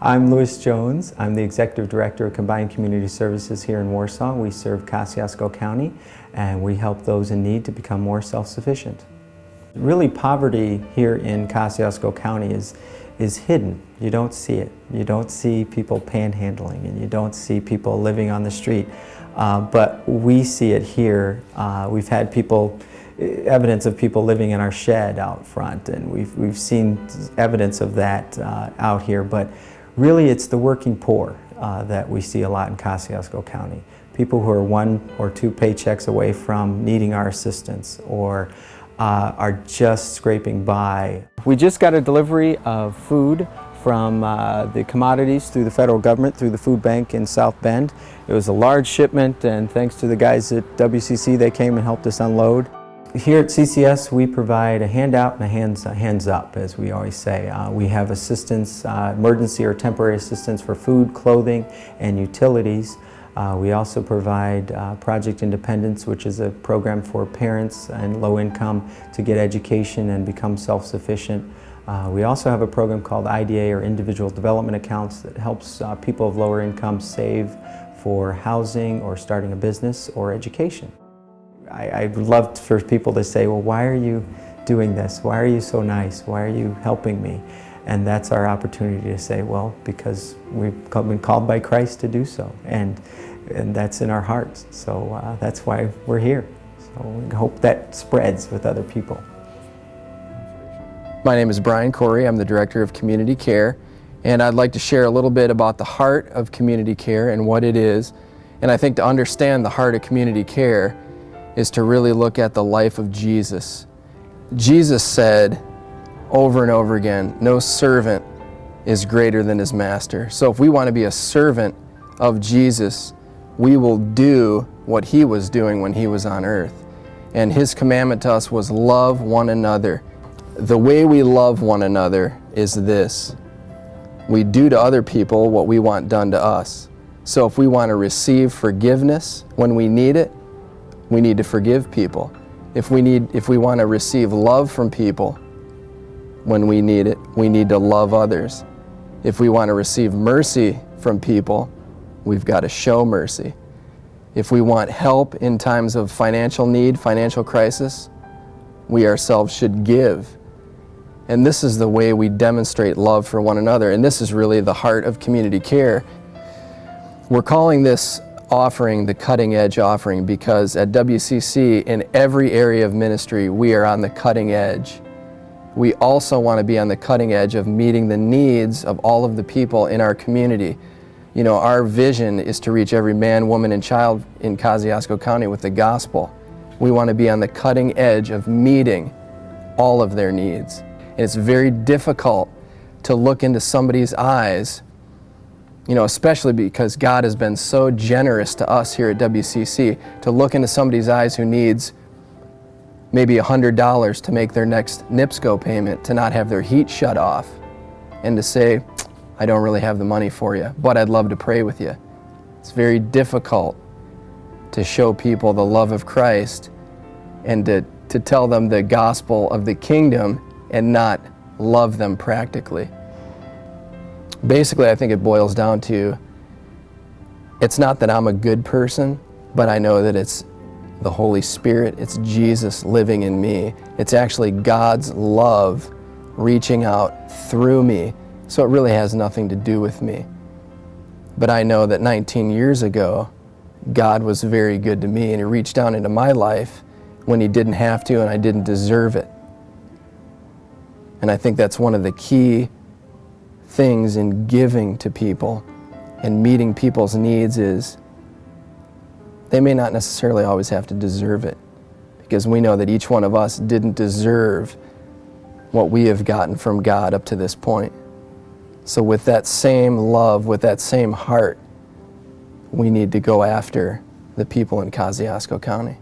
I'm Louis Jones. I'm the Executive Director of Combined Community Services here in Warsaw. We serve Kosciuszko County, and we help those in need to become more self-sufficient. Really, poverty here in Kosciuszko County is hidden. You don't see it. You don't see people panhandling, and you don't see people living on the street. But we see it here. We've had evidence of people living in our shed out front, and we've seen evidence of that out here. But really, it's the working poor that we see a lot in Kosciuszko County. People who are 1 or 2 paychecks away from needing our assistance, or are just scraping by. We just got a delivery of food from the commodities through the federal government, through the food bank in South Bend. It was a large shipment, and thanks to the guys at WCC, they came and helped us unload. Here at CCS, we provide a handout and a hands up, as we always say. We have assistance, emergency or temporary assistance for food, clothing, and utilities. We also provide Project Independence, which is a program for parents and low income to get education and become self-sufficient. We also have a program called IDA, or Individual Development Accounts, that helps people of lower income save for housing or starting a business or education. I'd love for people to say, well, why are you doing this? Why are you so nice? Why are you helping me? And that's our opportunity to say, well, because we've been called by Christ to do so, and that's in our hearts. So that's why we're here. So we hope that spreads with other people. My name is Brian Corey. I'm the Director of Community Care, and I'd like to share a little bit about the heart of community care and what it is. And I think to understand the heart of community care is to really look at the life of Jesus. Jesus said over and over again, no servant is greater than his master. So if we want to be a servant of Jesus, we will do what he was doing when he was on earth. And his commandment to us was love one another. The way we love one another is this: we do to other people what we want done to us. So if we want to receive forgiveness when we need it, we need to forgive people. If we want to receive love from people when we need it, we need to love others. If we want to receive mercy from people, we've got to show mercy. If we want help in times of financial need, financial crisis, we ourselves should give. And this is the way we demonstrate love for one another. And this is really the heart of community care. We're calling this offering the cutting edge offering because at WCC, in every area of ministry, we are on the cutting edge. We also want to be on the cutting edge of meeting the needs of all of the people in our community. You know, our vision is to reach every man, woman, and child in Kosciuszko County with the gospel. We want to be on the cutting edge of meeting all of their needs. And it's very difficult to look into somebody's eyes, you know, especially because God has been so generous to us here at WCC, to look into somebody's eyes who needs maybe $100 to make their next NIPSCO payment, to not have their heat shut off, and to say, I don't really have the money for you, but I'd love to pray with you. It's very difficult to show people the love of Christ and to tell them the gospel of the kingdom and not love them practically. Basically, I think it boils down to, it's not that I'm a good person, but I know that it's the Holy Spirit, it's Jesus living in me. It's actually God's love reaching out through me. So it really has nothing to do with me. But I know that 19 years ago, God was very good to me, and he reached down into my life when he didn't have to and I didn't deserve it. And I think that's one of the key things in giving to people and meeting people's needs is they may not necessarily always have to deserve it, because we know that each one of us didn't deserve what we have gotten from God up to this point. So with that same love, with that same heart, we need to go after the people in Kosciuszko County.